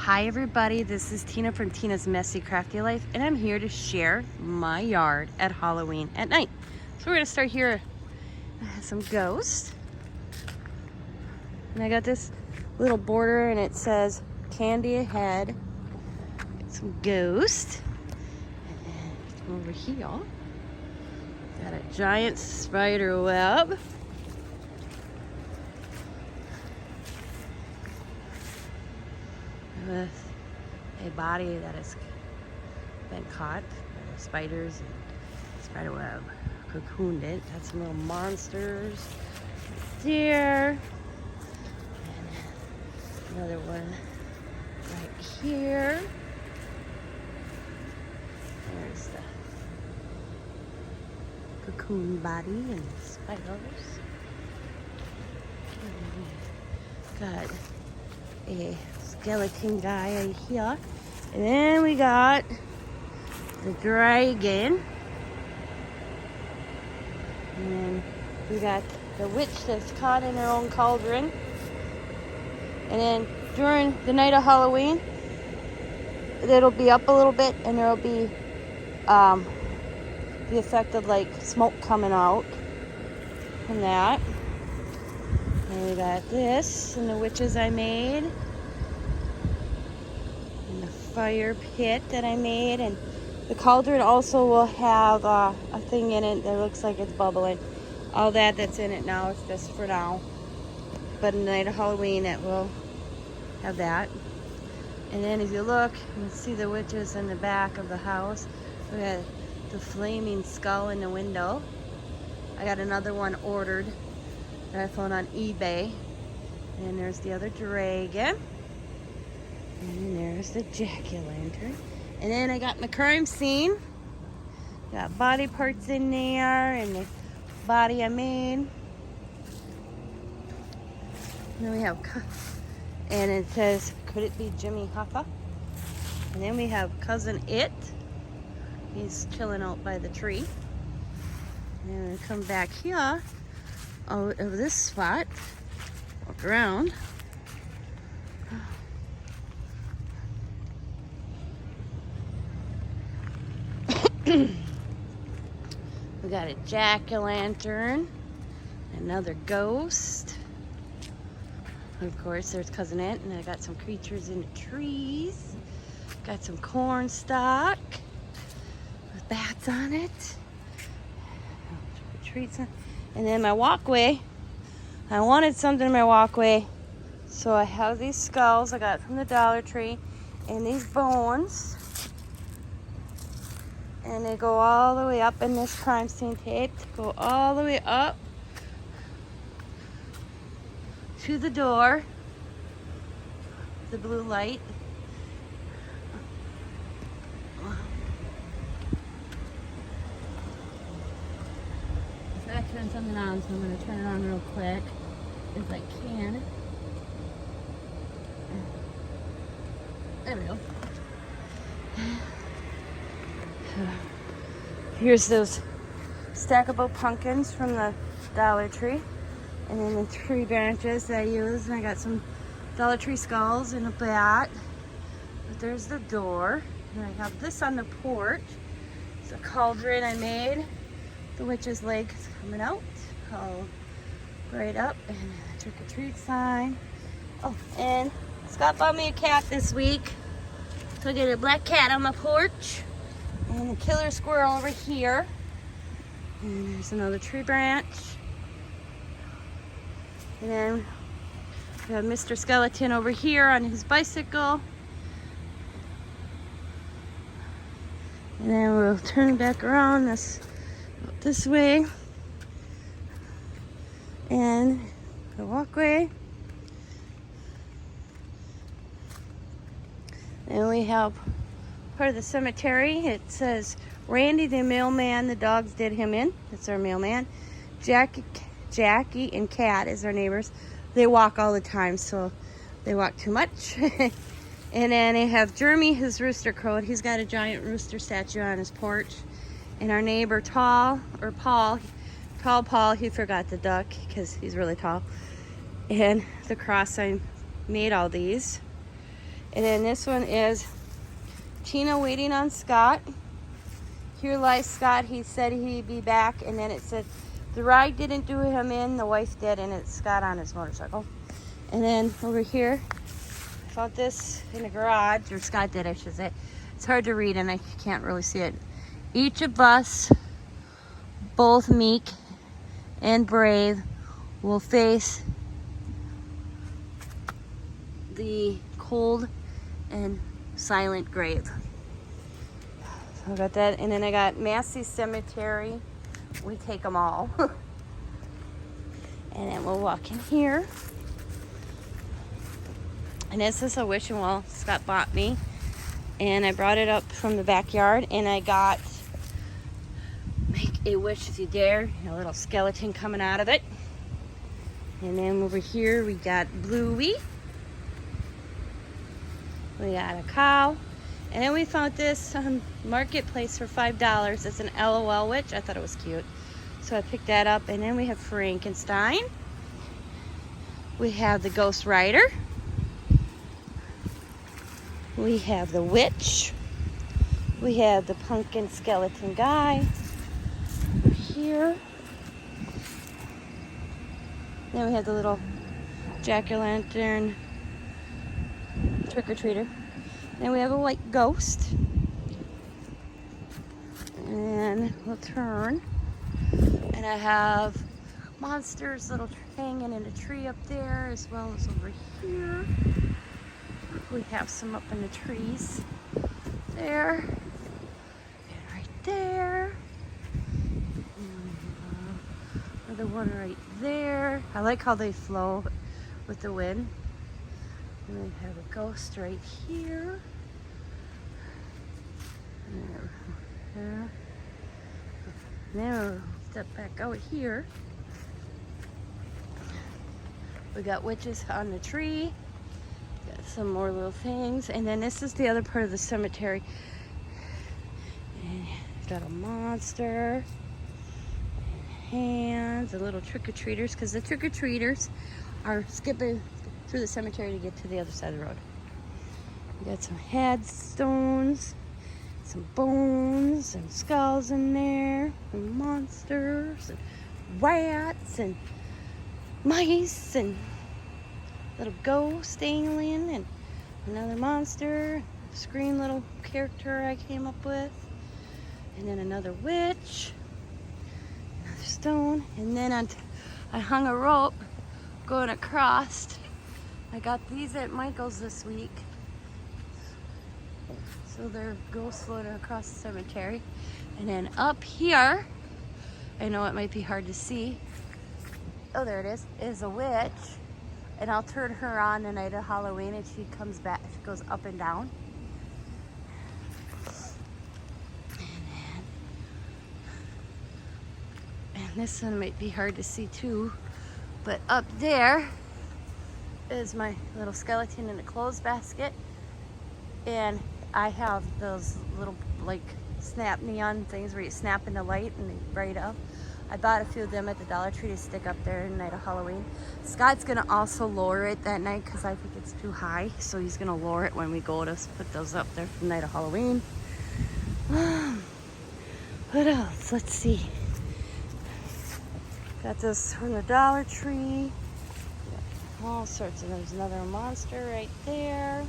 Hi everybody, this is Tina from Tina's Messy Crafty Life, and I'm here to share my yard at Halloween at night. So we're gonna start here. I have some ghosts. And I got this little border and it says candy ahead. Some ghosts. And then over here, got a giant spider web. With a body that has been caught by the spiders and spider web cocooned it. Got some little monsters there. And another one right here. There's the cocoon body and spiders. Got a skeleton guy right here. And then we got the dragon. And then we got the witch that's caught in her own cauldron. And then during the night of Halloween, it'll be up a little bit and there'll be the effect of like smoke coming out from that. And we got this and the witches I made. And the fire pit that I made. And the cauldron also will have a thing in it that looks like it's bubbling. All that's in it now is just for now. But in the night of Halloween it will have that. And then if you look, you can see the witches in the back of the house. We got the flaming skull in the window. I got another one ordered that I found on eBay. And there's the other dragon. And then there's the jack-o'-lantern. And then I got my crime scene. Got body parts in there and the body I made. And then we have, and it says, could it be Jimmy Hoffa? And then we have Cousin It. He's chilling out by the tree. And then we come back here out of this spot. Walk around. We got a jack-o'-lantern, another ghost. Of course, there's Cousin It, and I got some creatures in the trees. Got some corn stalk with bats on it. Treats on. And then my walkway. I wanted something in my walkway, so I have these skulls I got from the Dollar Tree, and these bones. And they go all the way up in this crime scene tape. Go all the way up to the door. The blue light. So I turned something on, so I'm going to turn it on real quick if I can. There we go. Here's those stackable pumpkins from the Dollar Tree. And then the tree branches that I use. And I got some Dollar Tree skulls and a bat. But there's the door. And I have this on the porch. It's a cauldron I made. The witch's leg coming out. Called right up. And a trick-or-treat sign. Oh, and Scott bought me a cat this week. So I get a black cat on my porch. And a killer squirrel over here. And there's another tree branch. And then we have Mr. Skeleton over here on his bicycle. And then we'll turn back around this way. And the walkway. And we have part of the cemetery. It says Randy the mailman, the dogs did him in. That's our mailman. Jackie and Kat is our neighbors. They walk all the time, so they walk too much. And then they have Jeremy, his rooster crowed. He's got a giant rooster statue on his porch. And our neighbor Paul, he forgot the duck because he's really tall. And the cross, I made all these. And then this one is Tina waiting on Scott. Here lies Scott. He said he'd be back. And then it said the ride didn't do him in, the wife did, and it's Scott on his motorcycle. And then over here, I found this in the garage, or Scott did, I should say. It's hard to read and I can't really see it. Each of us, both meek and brave, will face the cold and silent grave. So I got that, and then I got Massey Cemetery. We take them all. And then we'll walk in here. And this is a wishing well Scott bought me. And I brought it up from the backyard, and I got Make a Wish If You Dare, a little skeleton coming out of it. And then over here we got Bluey. We got a cow. And then we found this Marketplace for $5. It's an LOL witch. I thought it was cute. So I picked that up. And then we have Frankenstein. We have the Ghost Rider. We have the witch. We have the pumpkin skeleton guy over here. Then we have the little jack-o'-lantern trick-or-treater. Then we have a white ghost. And we'll turn. And I have monsters little hanging in a tree up there, as well as over here. We have some up in the trees there, and right there, and another one right there. I like how they flow with the wind. And we have a ghost right here. And then we'll step back out here. We got witches on the tree. Got some more little things. And then this is the other part of the cemetery. And got a monster. Hands, the little trick-or-treaters, because the trick-or-treaters are skipping through the cemetery to get to the other side of the road. We got some headstones, some bones, and skulls in there, and monsters, and rats, and mice, and little ghost alien, and another monster, scream little character I came up with, and then another witch, another stone, and then I hung a rope going across. I got these at Michael's this week. So they're ghost floating across the cemetery. And then up here, I know it might be hard to see. Oh, there it is a witch. And I'll turn her on the night of Halloween and she comes back, she goes up and down. And this one might be hard to see too. But up there is my little skeleton in a clothes basket. And I have those little like snap neon things where you snap in the light and they bright up. I bought a few of them at the Dollar Tree to stick up there the night of Halloween. Scott's gonna also lower it that night because I think it's too high. So he's gonna lower it when we go to put those up there for the night of Halloween. What else? Let's see. Got this from the Dollar Tree. All sorts of, there's another monster right there.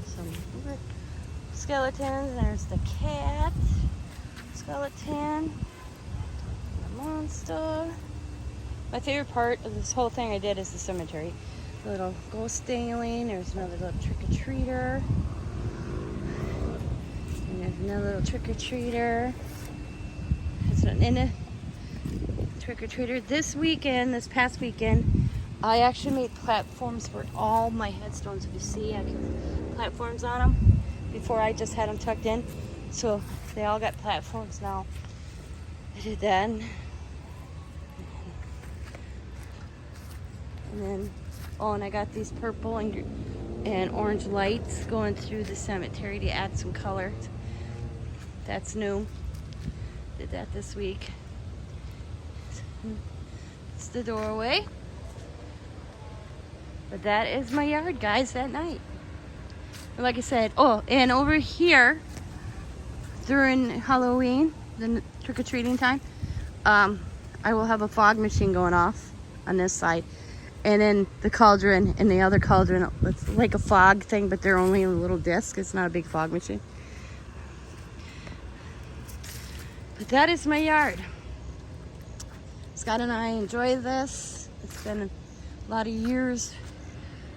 Some skeletons. There's the cat skeleton. The monster. My favorite part of this whole thing I did is the cemetery. The little ghost alien. There's another little trick-or-treater. And there's another little trick-or-treater. In a trick-or-treater this past weekend, I actually made platforms for all my headstones. If you see, I put platforms on them. Before I just had them tucked in. So they all got platforms now. I did that. And then, and I got these purple and orange lights going through the cemetery to add some color. That's new. Did that this week. It's the doorway. But that is my yard, guys, that night. And like I said, oh, and over here during Halloween, the trick-or-treating time, I will have a fog machine going off on this side. And then the cauldron and the other cauldron, it's like a fog thing, but they're only a little disc. It's not a big fog machine. But that is my yard. Scott and I enjoy this. It's been a lot of years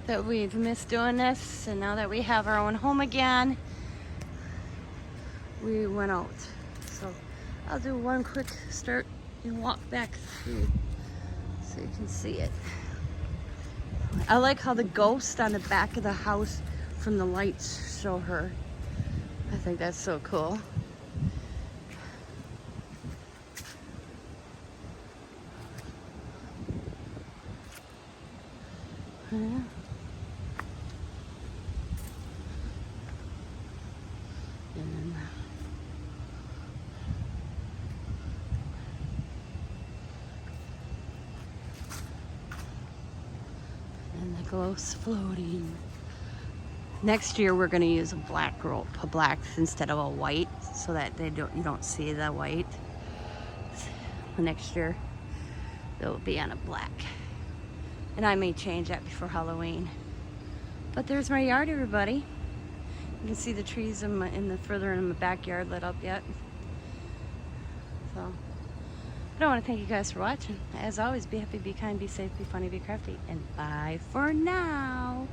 that we've missed doing this, and now that we have our own home again, we went out. So I'll do one quick start and walk back through so you can see it. I like how the ghost on the back of the house from the lights show her. I think that's so cool. Yeah. And the glow's floating. Next year we're going to use a black instead of a white, so that you don't see the white. Next year they'll be on a black, and I may change that before Halloween. But there's my yard, everybody. You can see the trees further in my backyard lit up yet. So I want to thank you guys for watching. As always, be happy, be kind, be safe, be funny, be crafty, and bye for now.